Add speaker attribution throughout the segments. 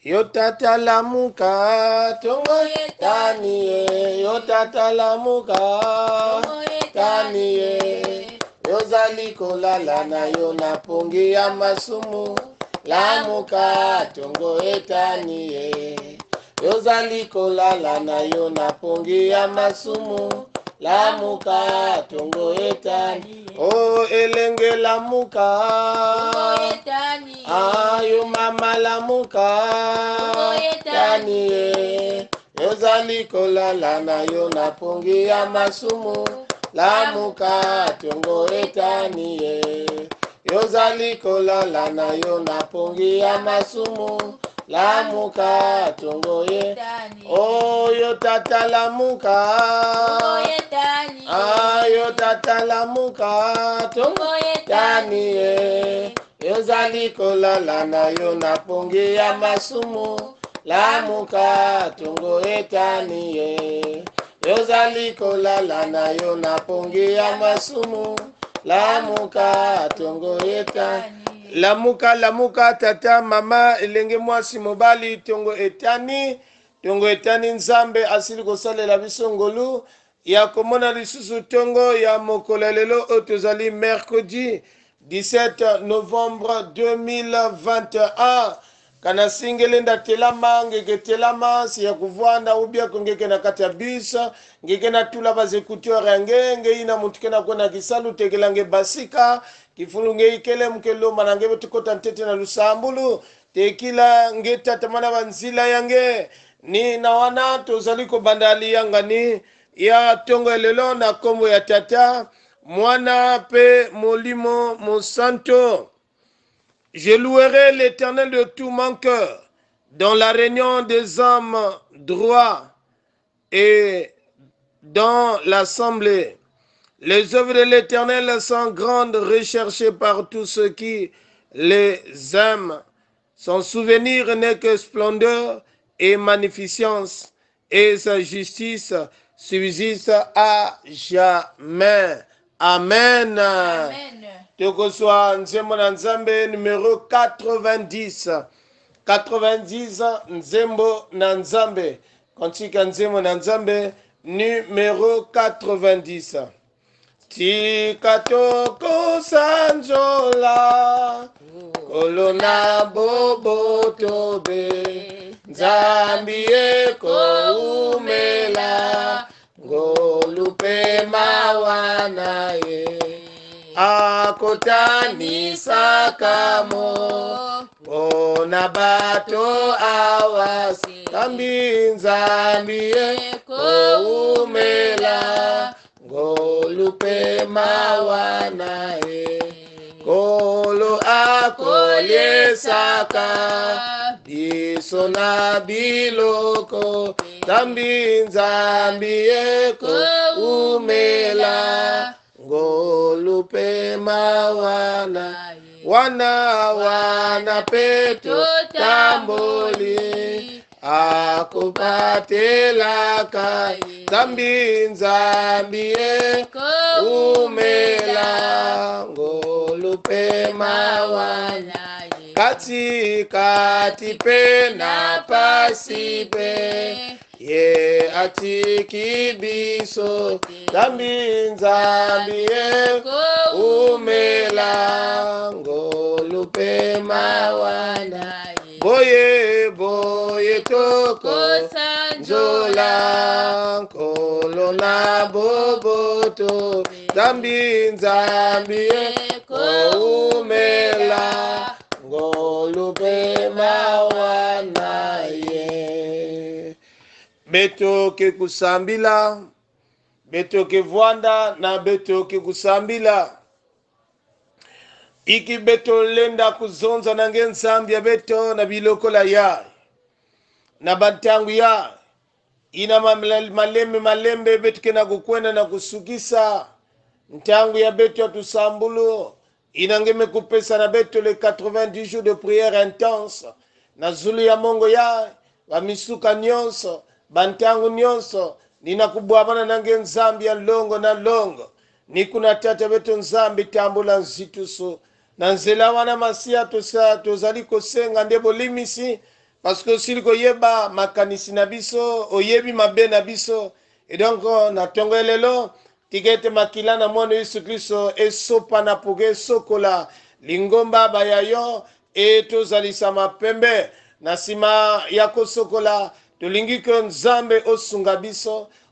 Speaker 1: yotatalamuka tongo etanie yotatalamuka tanie yozali kolala na yo na pongi ya masumu lamuka tongo etanie yozali kolala na yo na pongi ya masumu lamuka tongo etani o elenge lamuka ayo mama lamuka tani yozali kolala na yo na pongi ya masumu lamuka tongo etani yozali kolala na yo na pongi ya masumu lamuka tongo etani oyo tata lamuka ayo tata lamuka tongo etani yozali kolala na yo na pongi ya masumu lamuka tongo etani yozali kolala na yo na pongi ya masumu lamuka tongo etani lamuka tata mama elenge mwasi mobali tongo etani nzambe asili kosalela biso ngolu ya komona lisusu tongo ya mokolo lelo oyo tozali mercredi 17 novembre 2021 kana singele nda telama ngeke telama si ya kuvwanda ubia kongeke na kati ya bisa ngeke na tula bazekuteur yange nge ina mutuke na kona kisalu tegelange basika kifulunge ikele mkelo manange betukota ntete na lusambulu tekila nge tatamana banzila yange ni na wana tozali ko bandali yangani ya tongo elelo na kombo ya tata mwana pe molimo mosanto. Je louerai l'Éternel de tout mon cœur dans la réunion des hommes droits et dans l'assemblée. Les œuvres de l'Éternel sont grandes, recherchées par tous ceux qui les aiment. Son souvenir n'est que splendeur et magnificence, et sa justice subsiste à jamais. Amen. Amen. Tokoswa nzembo na nzambe numéro 90. 90 nzembo na nzambe. Kantika nzembo na nzambe numéro 90. Tikatoko sanjola kolona bobo tobe nzambi eko umela ngolupe mawana ye akotanisa kamo pona bato awasi kambi nzambi eko umela ngolupe mawana e kolo akolyesaka biso na biloko tambi nzambi eko umela ngolupe mawana wana peto tamboli akupatelaka zambi nzambi umela ngolupe mawana kati pena pasipe ye atikibiso zambi nzambi umela ngolupe mawana boye toko njola kolona boboto zambi nzambi umela ngolupe mawana ye beto ke kusambila beto ke vwanda na beto ke kusambila iki beto lenda kuzonza nange nsambi ya beto na bilokola ya na bantangu ya ina malembe beto kena kukwenda na kusukisa ntangu ya beto ya tusambulu inangeme kupesa na beto le 90 jours de prière intense na zulu ya mongo ya bamisuka nyonso bantangu nyonso nina kubwabana nange nzambi ya longo na longo nikuna tata beto nzambi tambula nzituso na nzela wana masia tozali kosenga nde bolimisi parce que sili koyeba makanisi na biso oyebi mabe na biso et donc na tongo lelo tikete makila na mwana Yesu Kristo esopa na poge sokola lingomba bayayo etozalisa mapembe na sima ya kosokola tolingi ko nzambe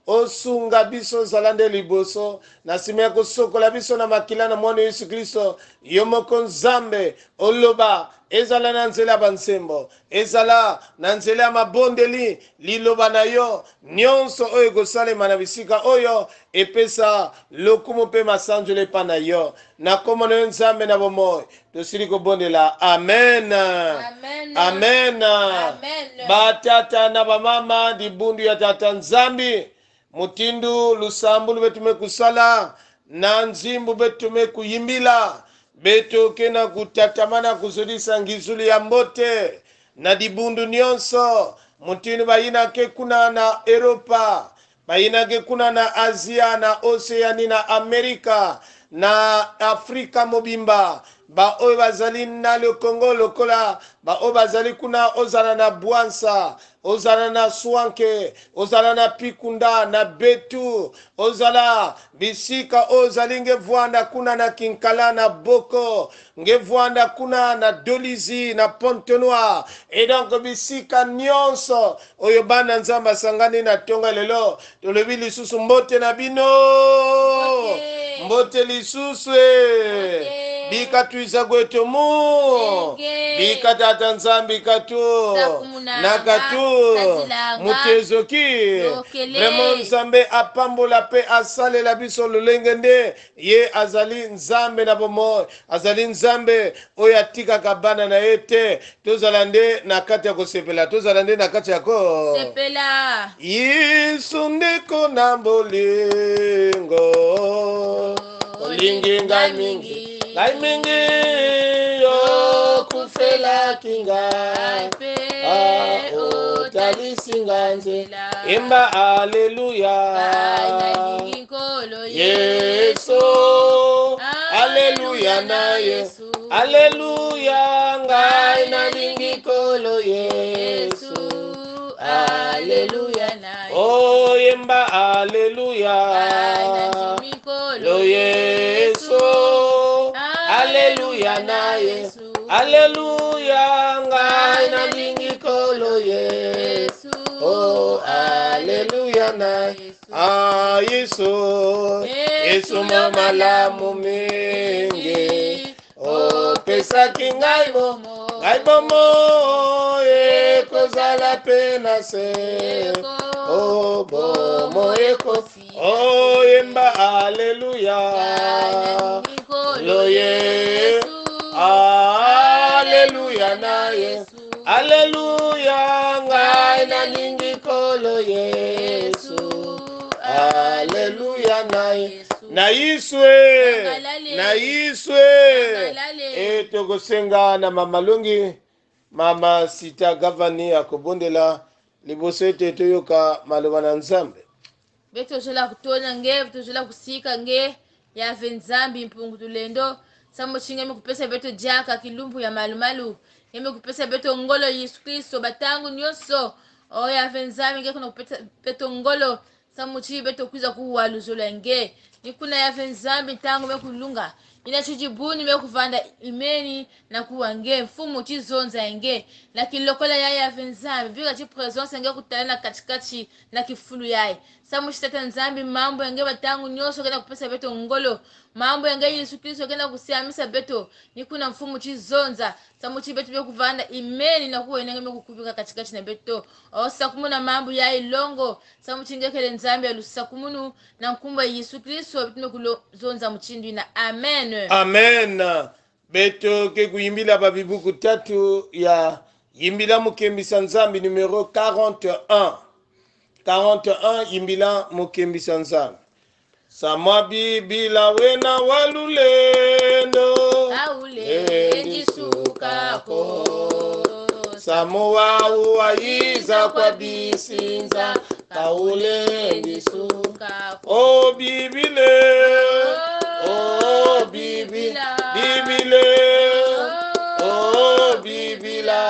Speaker 1: osunga biso zalande liboso na sima ya kosokola biso na makila na mwana Yesu Kristo yo moko nzambe oloba ezala na nzela bansembo ezala na nzela ya mabondeli liloba na yo nyonso oyo ekosalema na bisika oyo epesa lokumu mpe masanjolo epa na yo na kombo na yo nzambe na bomoi tosili kobondela amen
Speaker 2: Amen.
Speaker 1: amen
Speaker 2: Amen.
Speaker 1: batata na bamama dibundu ya tata nzambi mutindu lusambulu betume kusala na nzimbu betume kuyimbila beto kena kutatamana kuzulisa ngizuli ya mbote na dibundu nyonso mutindu bayina ke kuna na Europa bayina ke kuna na Asia na Oceani na Amerika na Afrika mobimba ba oyo bazali na le Congo lokola ba oyo bazali kuna ozala na Bwansa ozala na Swanke ozala na Pikunda na Betu ozala bisika ozali ngevwanda kuna na Kinkala na Boko ngevwanda kuna na Dolizi na Pontenoir et donc bisika nyonso oyo bana nzamba sangani na tonga lelo tolobi lisusu mbote na bino mbote lisusu bika tuiza gwetu mu bika tata nzambi katu nakatu mutezoki vraiment nzambe apambola pe asalela biso lolenge nde ye azali nzambe na bomo azali nzambe oyo atikaka bana na ye te tozala nde na kati ya kosepela tozala nde na kati ya
Speaker 2: kosepela
Speaker 1: Yesu ndeko na bolingo olingi ngai mingi yo kufela kingai otalisinga nzela imba aleluya Yesu aleluya na Yesu aleluya ngai nalingi kolo Yesu aleluya na Yesu imba aleluya lo Yesu aleluya na Yesu aleluya ngai nalingi kolo Yesu oh aleluya na Yesu Yesu malamu mingi oh pesaki ngai bomo ekozala pe na se oh bomo ekofi oh yemba aleluya lo Yesu aleluya na Yesu aleluya ngai nalingi kolo Yesu aleluya na Yiswe tokosenga na mamalongi mama sita gavani akobondela liboso ete toyoka maloba na nzambe
Speaker 2: beto jola kutona nge beto jola kusika nge ya venzambi mpungu tulendo samo chingeme kupesa beto jaka kilumbu ya malumalu yeme kupesa beto ngolo Yesu Kristo batangu nyonso o ya venzambi nge kuna kupesa beto ngolo samo chi beto kuza kuwalu jola nge nikuna ya venzambi tangu mekulunga ina chijibuni mekuvanda imeni na kuwange mfumu chizonza nge na kilokola ya venzambi vika chi presence nge kutalana katikati na kifulu yaye samu chitata nzambi mambo yange batangu nyonso kenda kupesa beto ngolo mambo yange Yesu Kristo kenda kusiamisa beto nikuna mfumu chizonza samu chi beto mekuvanda imeni na kuwenenge mekukubika katikati na beto osakumuna mambo ya ilongo samu chingekele nzambi alusakumunu na mkumba Yesu Kristo beto mekulozonza mchindi na amen
Speaker 1: amen beto ke kuyimbila babibuku tatu ya yimbila mukembisa nzambi numero 41 yimbila mukembisa nzambi samwa bibila wena walulendo
Speaker 2: jisukako
Speaker 1: samuwa uwayiza kwa bisinza kaule jisukako o bibile oh bibila oh bibila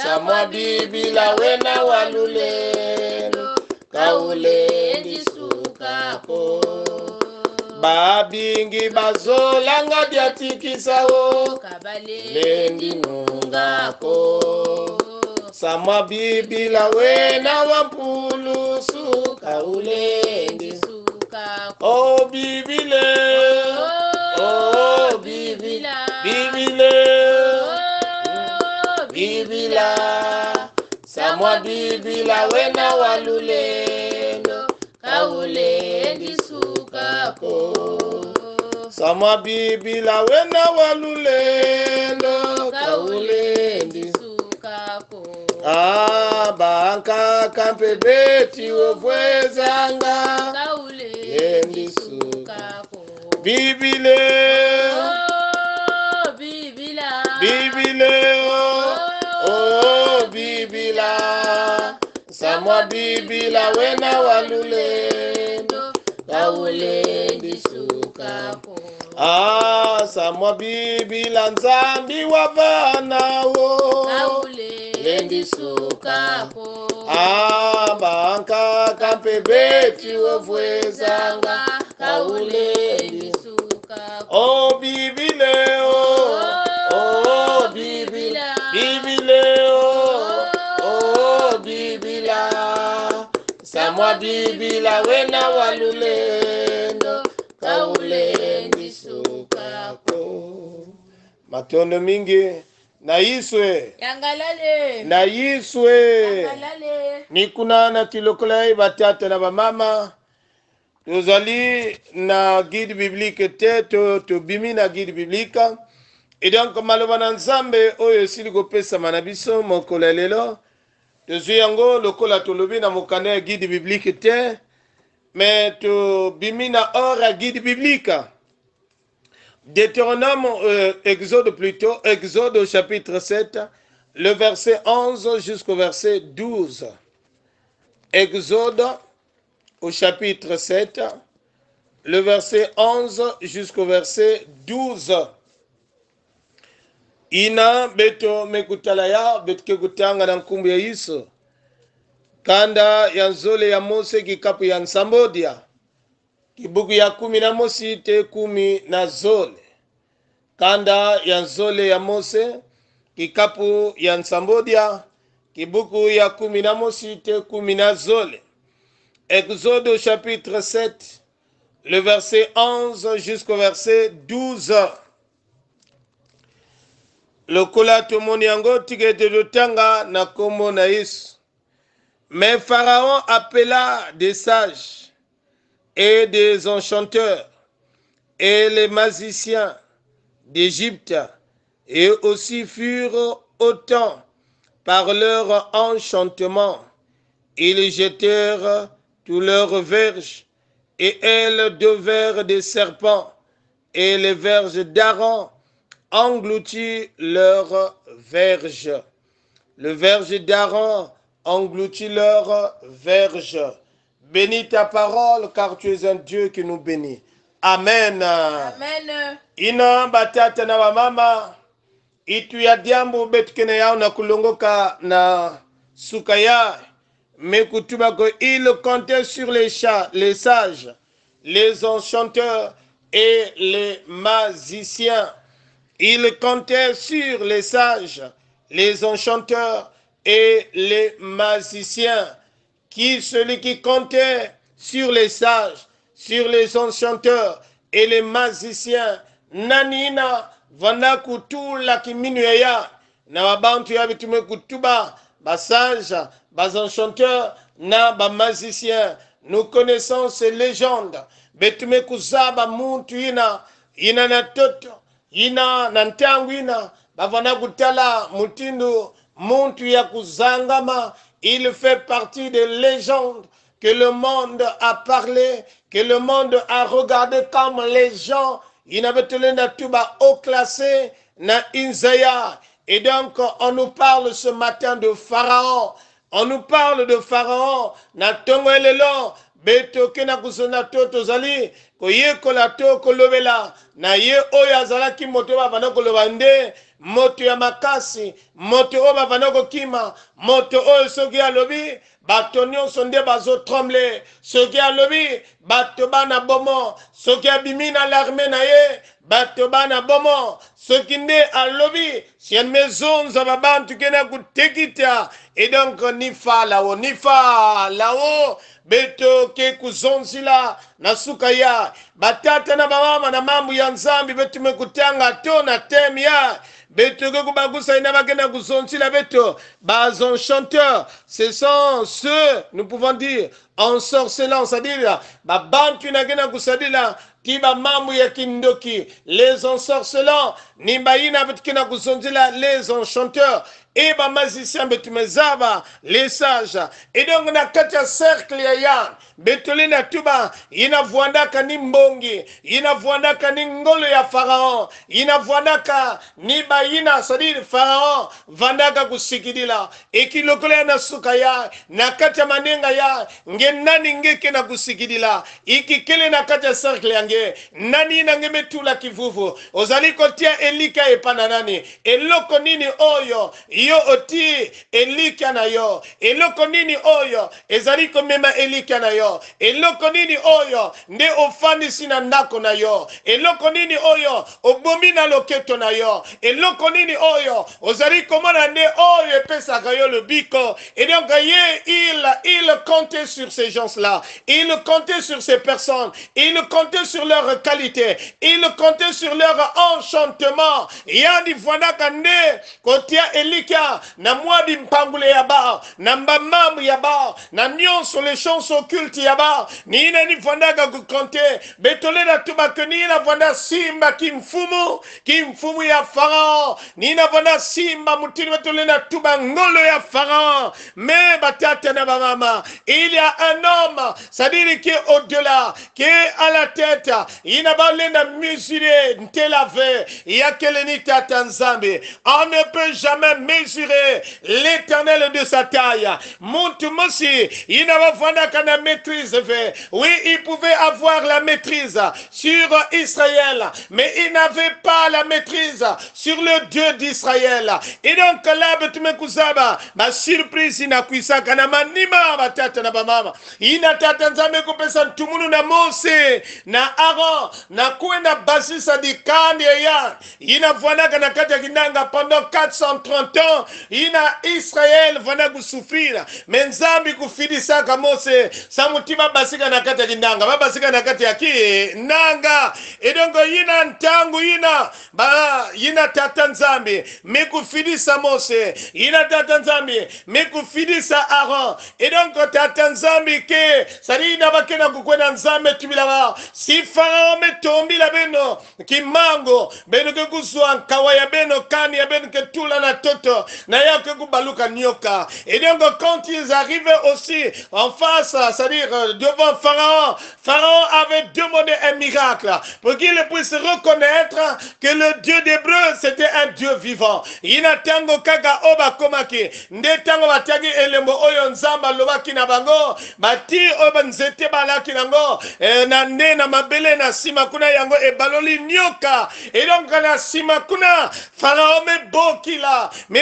Speaker 1: samwa samwa bibila wena walulendo kaule ndisukako babingi bazolanga byatikisao lendi nungako samwa bibila wena wampulusu kaule ndisukako oh bibile oh bibila bibile bibila samwa bibila wena walulendo kaule ndisukako samwa bibila wena walulendo kaule ndisukako banka kampe beti ovwezanga kaule ndisukako bibile bibila bibile oh bibila samwa bibila wena walulendo kaule ndisukako samwa bibila nzambi wavanawo kaule ndisukako banka kampe beti ovwezanga kaule ndisukako oh bibile oh bibila bibile oh bibila samwa bibila wena walulendo kaule ndisukako matondo mingi na yiswe
Speaker 2: yangalale
Speaker 1: na yiswe
Speaker 2: yangalale
Speaker 1: nikunana tilokolai batata na bamama tozali na guide biblique te to bimi na guide biblique et donc maloba na nzambe oyo esili kopesama na biso mokolo lelo tozwi yango lokola tolobi na mokanda ya guide biblique te mais to bimi na or ya guide biblique. Deutéronome, Exode plutôt, Exode au chapitre 7, le verset 11 jusqu'au verset 12. Exode au chapitre 7, le verset 11 jusqu'au verset 12. Ina beto mekutalaya betke kutanga na nkumbu ya Yesu. Kanda ya nzole ya Mose kikapu ya Nsambodia. Kibuku ya 10 na Mosi te 10 na zole. Kanda ya nzole ya Mose kikapu ya Nsambodia. Kibuku ya 10 na Mosi te 10 na zole. Exode au chapitre 7, le verset 11 jusqu'au verset 12. Lokola tomoni yango tigete lotanga na kombo na Yesu. Mais Pharaon appela des sages et des enchanteurs et les magiciens d'Égypte, et aussi furent autant par leur enchantement. Ils jetèrent tous leurs verges, et elles devinrent des serpents, et les verges d'Aaron engloutit leurs verges. Le verge d'Aaron engloutit leurs verges. Bénis ta parole, car tu es un Dieu qui nous bénit. Amen.
Speaker 2: Amen.
Speaker 1: Ina batata na wamama, itu ya diambu betukene yao na kulongoka na sukaya, mekutuba ko il comptait sur les sages, les enchanteurs et les magiciens. Il comptait sur les sages, les enchanteurs et les magiciens. Celui qui comptait sur les sages, sur les enchanteurs et les magiciens, nanina vanda kutula kiminu ya na wabantu ya bitume kutuba basage, basenchanteurs na bamagiciens. Nous connaissons ces légendes. Betume kuzaba muntu ina na toto, ina na ntangu ina bavanda kutala mutindo muntu ya kuzangama. Il fait partie des légendes que le monde a parlé, que le monde a regardé comme les gens. Il n'avait tenu na tuba haut classé na Inzaya. Et donc, on nous parle ce matin de Pharaon. On nous parle de Pharaon. Na tongo elelo, beto kena kusona toto zali, ko ye kolato kolobela, na ye oya zala ki motoba bana kolobande, moto ya makasi, moto oyo bavanda kokima, moto oyo soki alobi bato nyonso nde bazotremble, soki alobi bato bana bomo, soki abimi na l'arme na ye bato bana bomo, soki nde alobi sien maison za babantu kena kutekita. Et donc nifa lao beto ke kuzonzila na suka ya batata na bamama na mambo ya nzambi betu mekutanga to na teme ya beto ke kubagusa ina bakena kuzonzila beto bazon chanteur. Ce sont ceux, nous pouvons dire, ensorcelants, c'est-à-dire babantu na kena kusadila kiba mamu ya kindoki, les ensorcelants nimbaina betu kena kuzonzila, les enchanteurs et ba magicien betumezaba, les sages. Et donc na katia cercle ya yan betolina tuba ina vuandaka ni mbongi, ina vuandaka ni ngolo ya Pharaon, ina vuandaka ni baina, c'est-à-dire Pharaon vandaka kusikidila ekilokole na suka ya na katia manenga ya nge nani ngeke na kusikidila ikikele na katia cercle yange nani na ngemetula kivuvu ozali kotia elika epana nani eloko nini oyo yo oti elika na yo, eloko nini oyo ezali komema elika na yo, eloko nini oyo nde ofandisi na ndako na yo, eloko nini oyo obomi na loketo na yo, eloko nini oyo ozali komona nde oyo epesaka yo le biko. Et donc il comptait sur ces gens-là, il comptait sur ces personnes, il comptait sur leur qualité, il comptait sur leur enchantement. Yandi fwandaka nde kotia elika na mwadi mpangule ya ba na mbamamu ya ba na nyonso les chances occultes ya ba nina ni fwandaka kukonte betole na tuba ke nina fwanda simba kimfumu ya Pharaon, nina fwanda simba mutini betole na tuba ngolo ya Pharaon. Mais batata na bamama, il y a un homme, c'est-à-dire qui est au-delà, qui est à la tête, il n'a pas l'air de mesurer ntelavé, il y a keleni tata nzambe. On ne peut jamais mesurer l'éternel de sa taille. Montumosi, il n'a pas qu'à maîtrise. Oui, il pouvait avoir la maîtrise sur Israël, mais il n'avait pas la maîtrise sur le Dieu d'Israël. Et donc là, ma surprise inakuisa kana manima batata na bamama ina tata nzambe kupesa ntumunu na Mose na Aaron na kuenda basisa dikani ya ina vwanaka na kati ya kinanga pendant 430 ans ina Israël vwana kusufrira menzambi kufidisa ka Mose samutima basika na kati ya kinanga babasika na kati ya nanga. Et donc ina ntangu ina tata nzambe mekufidisa Mose ina tata nzambe mekufidisa Aaron. Et donc tata nzambe ke sari na bakena kukwena nzambe tubila si Pharaon metombi la beno kimango beno ke kuzwa nkawa ya beno kani ya beno ke tula na toto na ya ke kubaluka nyoka. Et donc quand ils arrivaient aussi en face, c'est-à-dire devant Pharaon, Pharaon avait demandé un miracle pour qu'il puisse reconnaître que le Dieu d'Hébreu c'était un Dieu vivant. Ina tango kaga oba komaki ndetango batagi elembo oyo nzamba lobaki na bango bati oba nzete balaki nango na nde na mabele na sima kuna yango ebaloli nyoka. Et donc na sima kuna Pharaon me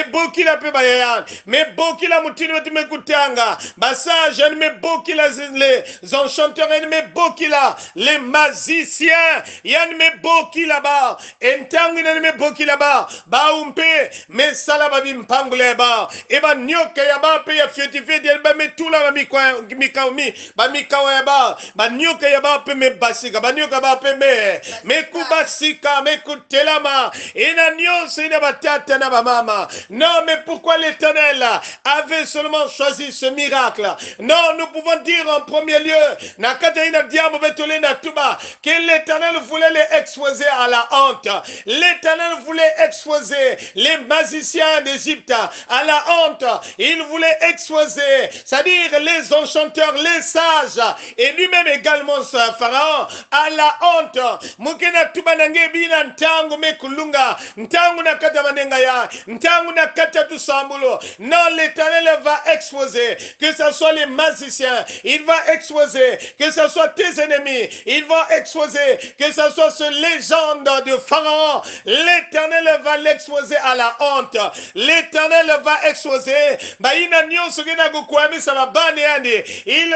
Speaker 1: bokila pe bayan me bokila mutini wetu mekutanga basage me bokila les enchanteurs me bokila les magiciens yan me bokila ba entangu na me bokila ba umpe me sala ba bimpangule ba eba nyoka ya ba pe ya fieti ba metula ba mikawa ya ba nyoka ya ba pe me basika ba nyoka ba pe me kubasika me kutelama ina nyonso ina batata na ba mama. Non, mais pourquoi l'Éternel avait seulement choisi ce miracle? Non, nous pouvons dire en premier lieu que l'Éternel voulait les exposer à la honte. L'Éternel voulait exposer les magiciens d'Égypte à la honte. Il voulait exposer, c'est-à-dire les enchanteurs, les sages, et lui-même également Pharaon, à la honte. Mukena tuba nange bina ntangu mekulunga, ntangu na kata manenga ya, ntangu na na kati ya tusambulo. Non, l'Éternel va exposer, que ce soit les magiciens, il va exposer, que ce soit tes ennemis, il va exposer, que ce soit ce légende de Pharaon, l'Éternel va l'exposer à la honte. L'Éternel va exposer, il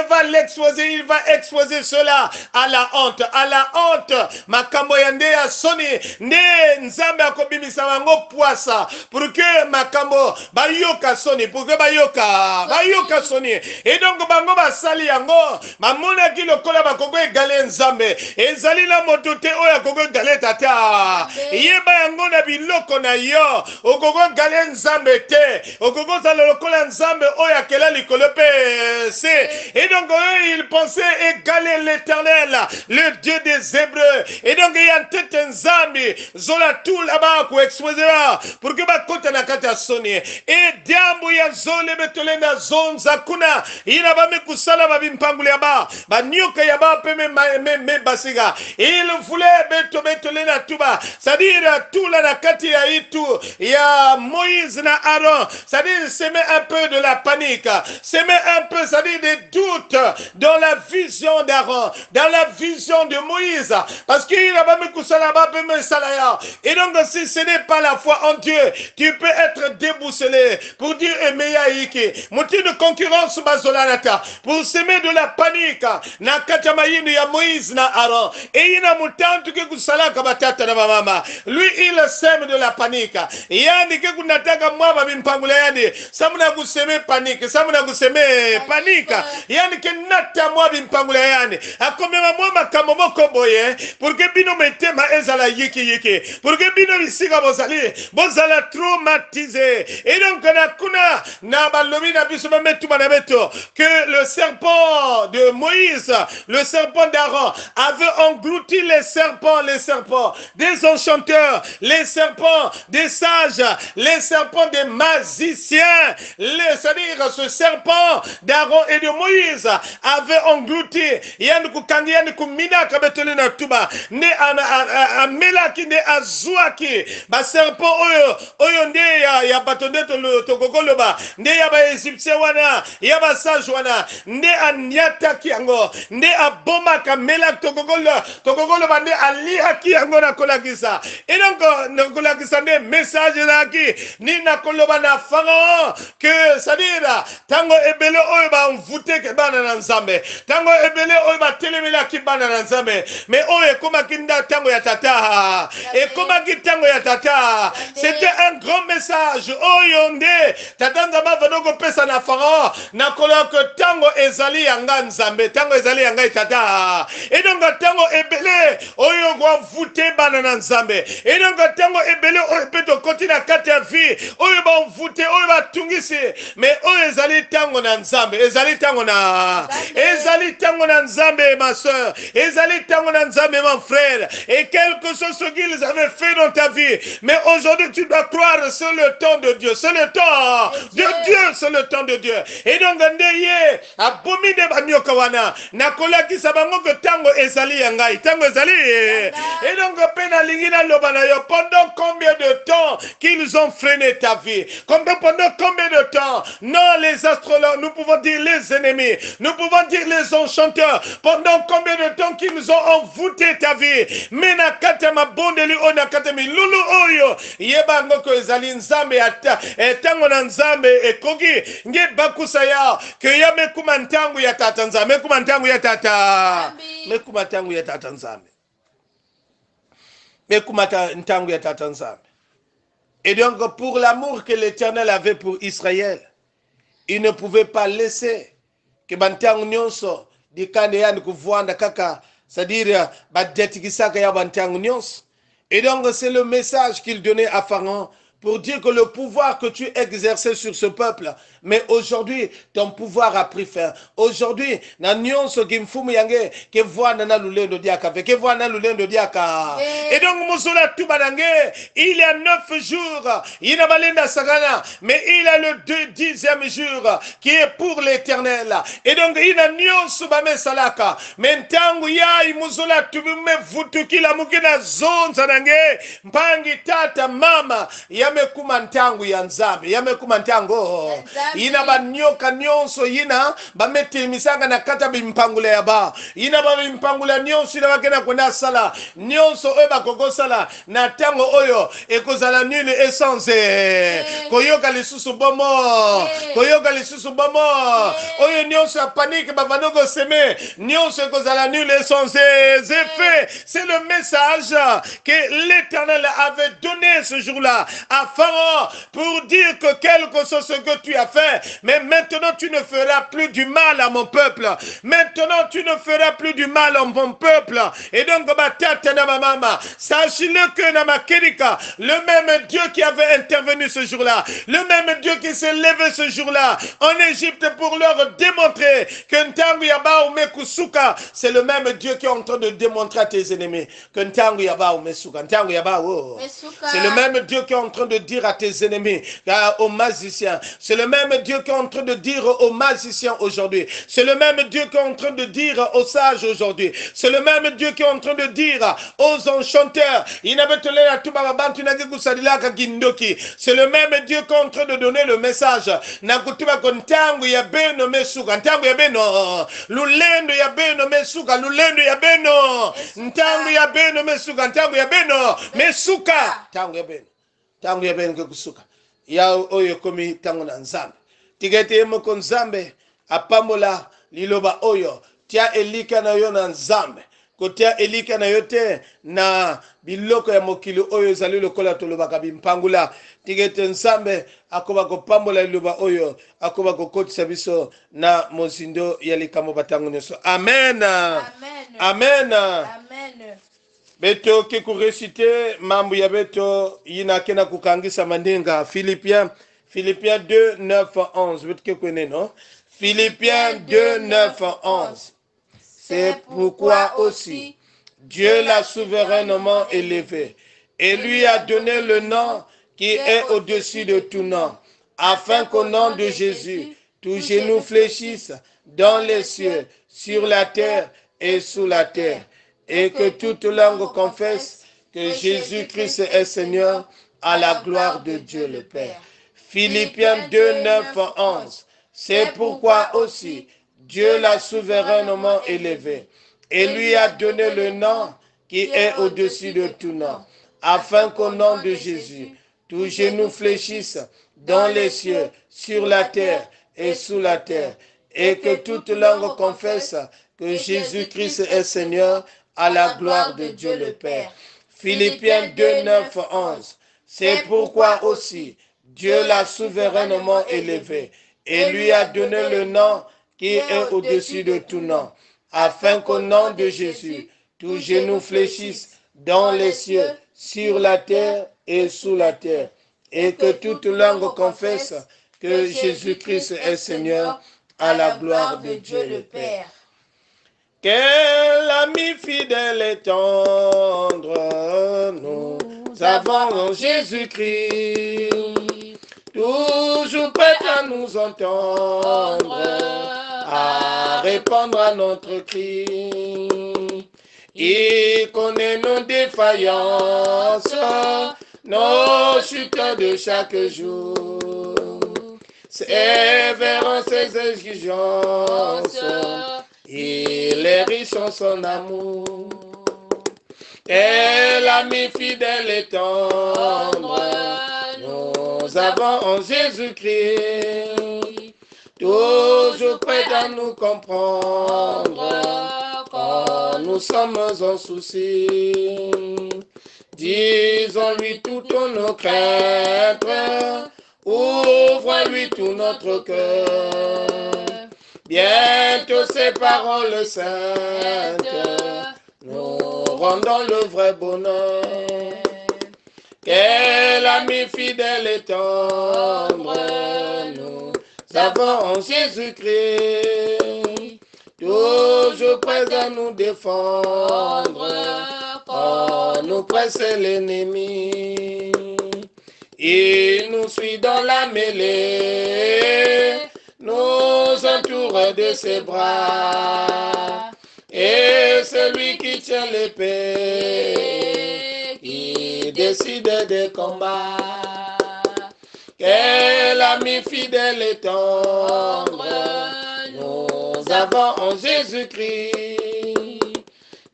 Speaker 1: va l'exposer, il va exposer cela à la honte. À la honte, makambo yande ya soni, ne nzambe akobimisa bango poisa, pour que makambo bayoka soni, pour que bayoka soni. Et donc bango basali yango, mamona ki lokola bakongo egale nzambe, ezali la motote oya kongo egale tata. Yeba yango na biloko na yo, okongo egale nzambe te, okongo zala lokola nzambe oya kela likolo pe se. Et donc il pensait égaler l'Éternel, le Dieu des Hébreux. Et donc il y a tête nzambe, zola tout là-bas pour exposer pour que bakote na kata soni. Et diambo ya zole betole na zonza kuna, ina ba mekusala ba bimpangule ba, ba nyoka ya ba pe me basiga. Il voulait betole na tuba, c'est-à-dire tout là na kati ya itu ya Moïse na Aaron, c'est-à-dire semer un peu de la panique, semer un peu, c'est-à-dire des doutes dans la vision d'Aaron, dans la vision de Moïse, parce qu'il a pas mis salaya. Et donc si ce n'est pas la foi en Dieu, tu peux être déboussolé pour dire Emeyaiki, motif de concurrence bazolanata, pour semer de la panique na katamaïni ya Moïse na Aaron. Et il a moutantu que kusalaka batata na mama. Lui il sème de la panique. Yani que kunataka mwaba bimpangula yani, samuna kuseme panique, samuna kuseme panique. Yani que nata mwaba bimpangula yani. Akomema mwaba kamomoko boye, pour que bino metema ezala yiki, pour que bino bisiga bozala traumatisé. Et donc nakuna na balobi na biso metu banabeto que le serpent de Moïse, le serpent d'Aaron avait englouti les serpents des enchanteurs, les serpents des sages, les serpents des magiciens. C'est-à-dire ce serpent d'Aaron et de Moïse avait englouti yanku kangiani kumina kabetole na tuba ne amelaki ne azuaki ba serpent oyo nde ya batonde to kokoloba nde ya ba Égyptien wana ya ba sage wana nde anyataki yango nde abomaka melaki to kokoloba nde aliaki yango na kolakisa. Et donc na kolakisa nde message laki ni na koloba na Pharaon que c'est-à-dire tango ebele oyo ba mvute ke bana na nzambe, tango ebele oyo ba telemela ki bana na nzambe, mais oyo koma kinda tango ya tata et koma kitango ya tata. C'était un grand message oyo nde tata nzamba vanoko pesa na Pharaon na koloko tango ezali yanga nzambe, tango ezali yanga tata. Et donc tango ebele oyo kwa mvute bana na nzambe, et donc tango ebele oyo peto kontina kati ya vie oyo ba mvute oyo ba tungisi, mais oyo ezali tango na nzambe, ezali tango na nzambe ma soeur, ezali tango na nzambe mon frère. Et quelque chose ce qu'ils avaient fait dans ta vie, mais aujourd'hui tu dois croire sur le temps de Dieu, c'est le temps de Dieu, c'est le temps de Dieu. Et donc ndeye abomine banyoka wana nakola ki sabango que tango ezali yangai, tango ezali. Et donc pena lingina lobana yo, pendant combien de temps qu'ils ont freiné ta vie, pendant combien de temps? Non, les astrologues, nous pouvons dire les ennemis, nous pouvons dire les enchanteurs, pendant combien de temps qu'ils ont envoûté ta vie. Mena katama bondeli ona katami lulu oyo yeba ngoko ezali nzambe ata etango na nzambe ekogi nge bakusa ya ke ya mekuma ntangu ya tata nzambe, mekuma ntangu ya tata, mekuma ntangu ya tata nzambe, mekuma ntangu ya tata nzambe. Et donc pour l'amour que l'Éternel avait pour Israël, il ne pouvait pas laisser que bantangu nyonso dikande yani kuvuanda kaka, c'est-à-dire badetikisaka ya bantangu nyonso. Et donc c'est le message qu'il donnait à Pharaon pour dire que le pouvoir que tu exerçais sur ce peuple, mais aujourd'hui, ton pouvoir a pris fin. Aujourd'hui, na nyonso kimfumu yange ke voa na lulendo diaka, ke voa na lulendo diaka. Et donc musula tubanange, il y a 9 jours, il n'a balenda sagana, mais il a le 10e jour qui est pour l'Éternel. Et donc il a nyonso bame salaka, mentangu ya musula tubume vutuki la mukina zonza nange, mpangi tata mama ya yamekuma ntangu ya nzambe yamekuma ntango yina banyoka nyonso yina bametimisanga na kata bimpangula ya ba yina bimpangula nyonso yina bakena kwenda sala nyonso oyo bakokosala na ntango oyo ekozala nul essence koyoka lisusu bomo koyoka lisusu bomo oyo nyonso ya panique bavanogo seme nyonso ekozala nul essence c'est le message que l'Éternel avait donné ce jour-là à Pharaon pour dire que quel que soit ce que tu as fait, mais maintenant tu ne feras plus du mal à mon peuple. Maintenant tu ne feras plus du mal à mon peuple. Et donc, sachez-le que Namakerika, le même Dieu qui avait intervenu ce jour-là, le même Dieu qui s'est levé ce jour-là en Égypte pour leur démontrer que Ntangu Yaba ou Mekusuka, c'est le même Dieu qui est en train de démontrer à tes ennemis que Ntangu Yaba ou Mesuka, Ntangu Yaba ou c'est le même Dieu qui est en train de dire à tes ennemis, aux magiciens. C'est le même Dieu qui est en train de dire aux magiciens aujourd'hui. C'est le même Dieu qui est en train de dire aux sages aujourd'hui. C'est le même Dieu qui est en train de dire aux enchanteurs. C'est le même Dieu qui est en train de donner le message. Ntangu Yabeno Mesuka, Ntangu Yabeno, Lulendo Yabeno Mesuka, Lulendo Yabeno, Ntangu Yabeno Mesuka, Ntangu Yabeno Mesuka, Ntangu Yabeno. Tangu ya bene kusuka ya oyo komi tangu na nzambe tigete yemoko nzambe apambola liloba oyo tia elika na yo na nzambe kotia elika na yo te na biloko ya mokili oyo ezali lokola tolobaka bimpangula tigete nzambe akoba kopambola liloba oyo akoba kokotisa biso na mozindo ya likambo batango nyonso amen amen amen. Beto kiku recite mambu ya beto yina kena kukangisa mandinga Philippiens 2 9 11 beto kiku ene no Philippiens 2 9 11 c'est pourquoi aussi Dieu l'a souverainement élevé et lui a donné le nom qui est au-dessus de tout nom afin qu'au nom de Jésus tout genou fléchisse dans les cieux sur la terre et sous la terre et que toute langue confesse que Jésus-Christ est Seigneur à la gloire de Dieu le Père. Philippiens 2, 9, 11. C'est pourquoi aussi Dieu l'a souverainement élevé et lui a donné le nom qui est au-dessus de tout nom, afin qu'au nom de Jésus, tout genou fléchisse dans les cieux, sur la terre et sous la terre, et que toute langue confesse que Jésus-Christ est Seigneur à la gloire de Dieu le Père. Philippiens 2, 9, 11. C'est pourquoi aussi Dieu l'a souverainement élevé et lui a donné le nom qui est au-dessus de tout nom, afin qu'au nom de Jésus, tout genou fléchisse dans les cieux, sur la terre et sous la terre, et que toute langue confesse que Jésus-Christ est Seigneur à la gloire de Dieu le Père. Quel ami fidèle et tendre nous avons en Jésus-Christ, toujours prêt à nous entendre, à répondre à notre cri. Il connaît nos défaillances, nos chutes de chaque jour, sévère ses exigences. Il est riche en son amour. Quel ami fidèle et tendre nous avons en Jésus-Christ, toujours prêt à nous comprendre quand nous sommes en souci. Disons-lui toutes nos craintes, ouvre-lui tout notre cœur. Bientôt ces paroles saintes nous rendons le vrai bonheur. Quel ami fidèle et tendre nous avons en Jésus-Christ, toujours prêt à nous défendre quand nous presse l'ennemi. Il nous suit dans la mêlée, nous entoure de ses bras, et celui qui tient l'épée, qui décide des combats. quel ami fidèle et tendre nous avons en Jésus-Christ,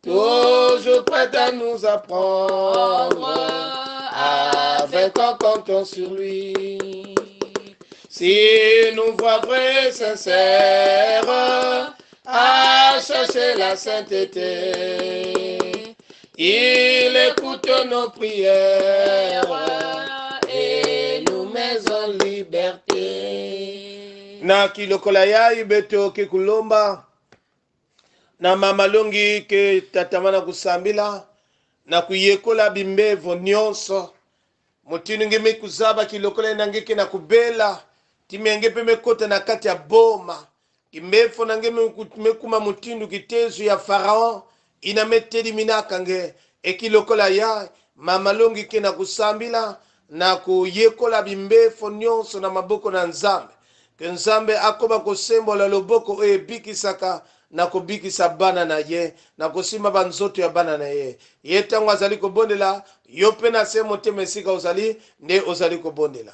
Speaker 1: toujours prêt à nous apprendre avec un comptons sur lui. Si nous voit vrai, sincère, à chercher la sainteté, il écoute nos prières et nous met en liberté. Na kilokola ya ibeto ke kulomba na mamalongi ke tatamana kusambila na kuyekola bimbevo nyonso mutinu ngeme kuzaba kilokola nangeke na kubela timenge pe mekota na kati ya boma kimbefo nangeme mekuma mutindu kitezu ya Farao ina metedi minaka nge ekilokola ya mamalongi ke na kusambila na kuyekola bimbefo nyonso na maboko na Nzambe ke Nzambe akoba kosembola loboko oyo ebikisaka na kobikisa bana na ye na kosimba banzoto ya bana na ye ye tango azali kobondela yo pe na se motema esika ozali nde ozali kobondela.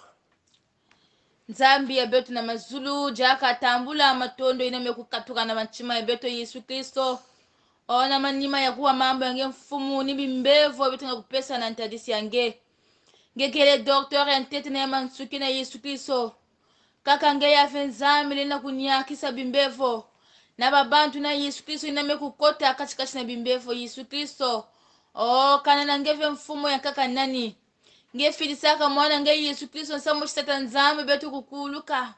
Speaker 2: Nzambi ya betu na mazulu jaka tambula matondo iname kukatuka na machima ya betu Yesu Kristo ona manima ya kuwa mambo yange mfumu ni bimbevo betu nga kupesa na ntadisi yange ngekele doktor ya ntete na ya mansuki na Yesu Kristo kaka nge ya Nzambi lina kunyakisa bimbevo na babantu na Yesu Kristo iname kukota katikati na bimbevo Yesu Kristo kana na ngeve mfumu ya kaka nani nge filisaka mwana nge Yesu Kristo nsamu chitata Nzambi betu kukuluka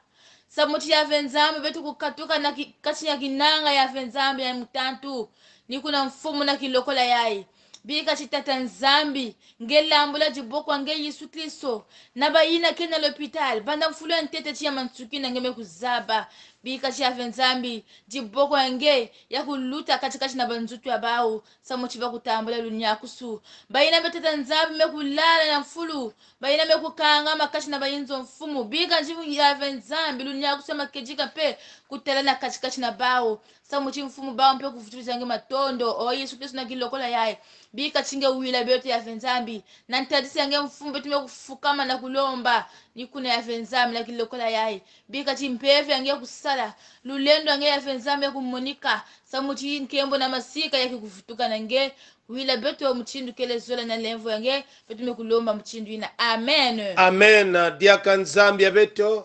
Speaker 2: samu ya Nzambi betu kukatuka na kati ya kinanga ya Nzambi ya mtantu ni kuna mfumu na kilokola yai bika chitata Nzambi nge lambula jiboko nge Yesu Kristo na bayina kena l'hôpital banda mfulu ya ntete chia mansuki na ngeme kuzaba bika chia Nzambi jiboko nge ya kuluta katikati na banzutu ya bao samu chiva kutambula lunyakusu bayina beteta Nzambi mekulala na mfulu bayina mekukanga makashi na bayinzo mfumu bika njivu ya Nzambi lunyakusu makejika pe kutela na katikati na bao samu chi mfumu bao mpe kufuturiza nge matondo Yesu Kristo na kilokola yae bika chinge uwila betu ya Nzambi na ntadisi yange mfumu betu mekufukama na kulomba nikuna ya Nzambi na kilokola yae bika chimpevi yange kusala lulendo yange ya Nzambi kumunika samu chi nkembo na masika yake kufutuka na nge uwila betu wa mchindu kele zola na lenvo yange betu mekulomba mchindu ina amen
Speaker 1: amen diaka Nzambi ya betu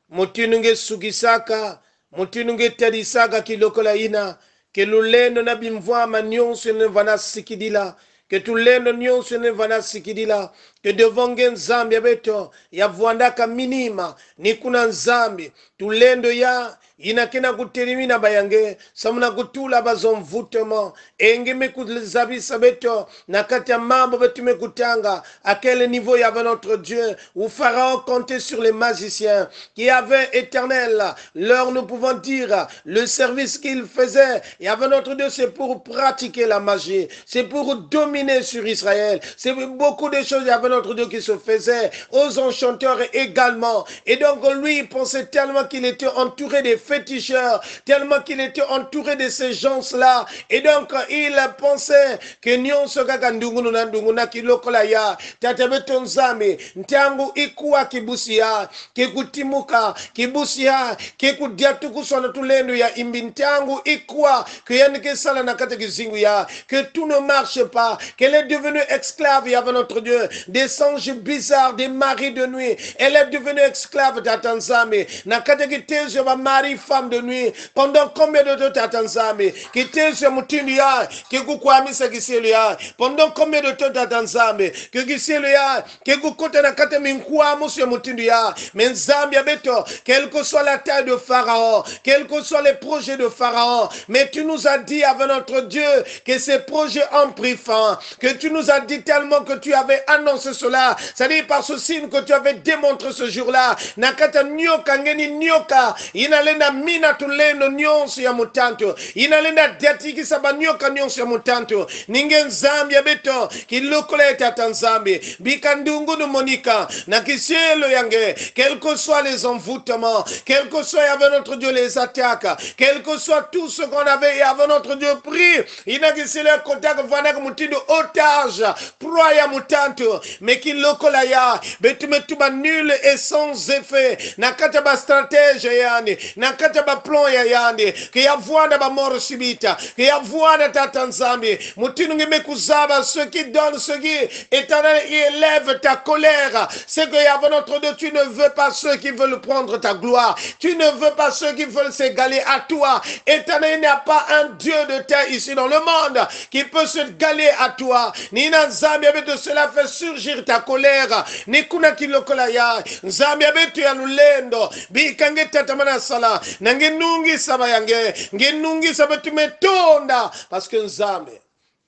Speaker 1: mutinu nge sugisaka mutinu nge tadisaka kilokola ina ke lulendo na bimvwama nyonso ne vana sikidila ke tulendo nyonso ne vana sikidila ke devonge Nzambi ya beto ya vuandaka minima ni kuna Nzambi tulendo ya inakena kuterimina bayange samuna kutula bazomvutemo enge mekulizabisa beto na kati ya mambo betu mekutanga à quel niveau y avait notre Dieu où Pharaon comptait sur les magiciens qui avaient éternel leur nous pouvons dire le service qu'il faisait y avait notre Dieu c'est pour pratiquer la magie c'est pour dominer sur Israël c'est beaucoup de choses y avait notre Dieu qui se faisait aux enchanteurs également et donc lui il pensait tellement qu'il était entouré des féticheurs tellement qu'il était entouré de ces gens-là et donc il pensait que nyonso kaka ndungunu na ndunguna kilokola ya tatabeto Nzambe ntangu ikuwa kibusia kekutimuka kibusia kekudiatukuswa na tulendo ya imbi ntangu ikuwa kuyanike sala na kata kizingu ya que tout ne marche pas qu'elle est devenue esclave il y avait notre Dieu des anges bizarres des maris de nuit elle est devenue esclave tatanzame na kata kitezo ba mari femme de nuit pendant combien de temps tatanzame kitezo mutindi ya kekukwamisa kiselo ya pendant combien de temps tatanzame kiselo ya kekukota na kata minkwamu sur mutindi ya mais Nzambi ya beto quelle que soit la taille de Pharaon quels que soient les projets de Pharaon mais tu nous as dit avec notre Dieu que ces projets ont pris fin que tu nous as dit tellement que tu avais annoncé cela c'est-à-dire par ce signe que tu avais démontré ce jour-là nakata nyoka ngeni nyoka inalenda mina tulendo nyonso ya mutanto inalenda diatikisa banyoka nyonso ya mutanto ninge Nzambi ya beto kilokola tata Nzambi bikandungu no monika na kisielo yange quel que soit les envoûtements quel que soit avec notre Dieu les attaques quel que soit tout ce qu'on avait avec notre Dieu pris inakisile contact vana mutindo otage proie ya mutanto mais qui lokola ya betumetu ba nul et sans effet nakata ba stratège yani nakata ba plan ya yani que ya voix ba mort subite que ya voix tata nzambi mutinu ngimekuzaba ceux qui donnent ce qui éternel élève ta colère c'est que ya notre Dieu tu ne veux pas ceux qui veulent prendre ta gloire tu ne veux pas ceux qui veulent s'égaler à toi éternel il n'y a pas un Dieu de terre ici dans le monde qui peut se galer à toi nina nzambi abeto cela fait surgir ta colère nikuna kilokola ya nzambi abeto ya lulendo bikange tatamana sala nange nungi saba yange nge nungi saba tumetonda parce que nzambi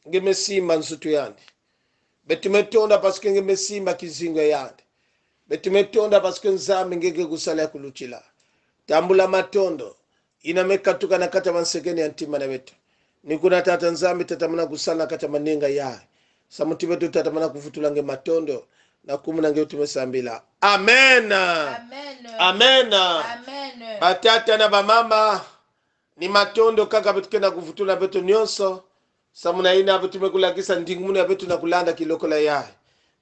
Speaker 1: nge mesimba nsutu yandi betumetonda parce que nge mesimba kizingo yandi betumetonda parce que nzambi ngeke kusala kuluchila tambula matondo inamekatuka na kata mansekeni ya ntima na betu nikuna tata nzambi tatamana kusala kata manenga ya samuti betu tatamana kufutulange matondo na kumunange tumesambila amen
Speaker 2: Amen.
Speaker 1: amen
Speaker 2: Amen.
Speaker 1: batata na bamama ni matondo kaka betu kena kufutula betu nyonso samuna ina betu mekulakisa ndingumuni ya betu na kulanda kilokola ya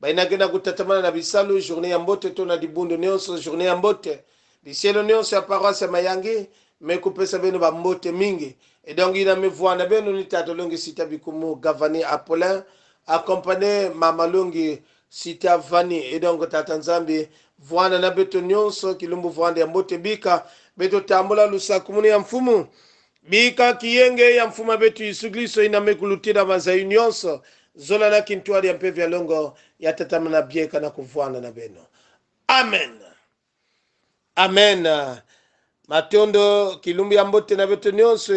Speaker 1: baina kena kutatamana na bisalu journée ya mbote to na dibundo nyonso journée ya mbote bisielo nyonso ya paroisse mayangi mekupesa beno ba mbote mingi et donc il a me voir na beno ni tato longi sita bikumu gavani Apollin accompagné mama longi sita vani et donc tata nzambi voana na beto nyonso kilumbu voanda ya mbote bika beto tambola lusa kumuni ya mfumu bika kiyenge ya mfuma betu isugliso ina mekulutida mazayu nyonso zola na kintuari ya mpevi ya longo ya tatamana bieka na kuvoana na beno amen amen matondo kilumbi ya mbote na beto nyonso